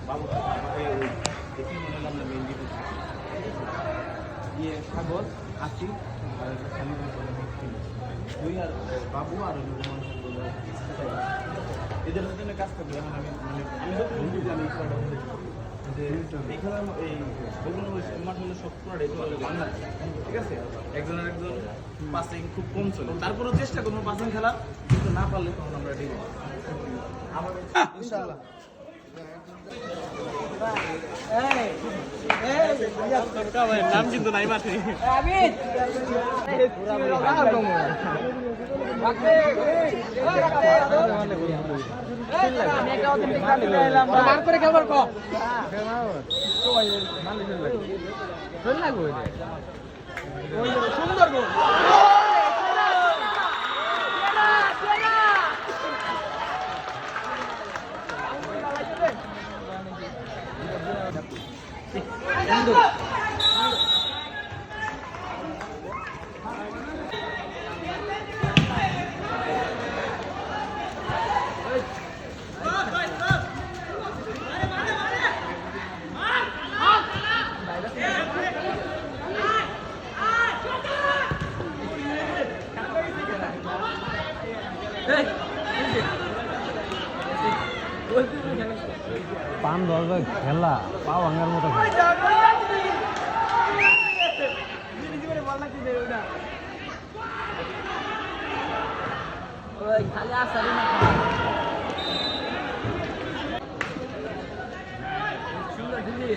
বাবু আমাকে ওই দেখি মনে হলাম না মেহেন্দি দিয়ে সাগর আসি আর খালি দুই আর বাবু আর এদের জন্য কাজ করবে এখন আমি মানে আমি তো জানি যে এখানে এই মাঠ হলো সব বাংলা ঠিক আছে একজনের একজন পাসিং খুব কম চলে তারপরেও চেষ্টা করবো পাসিং খেলা কিন্তু না পারলে তখন আমরা ডিম ইনশাআল্লাহ নাম কিন্তু নাই মাঠে সুন্দর পান দরজা খেলা পা ভাঙার মতো খালি আসারি না সুন্দর দিদি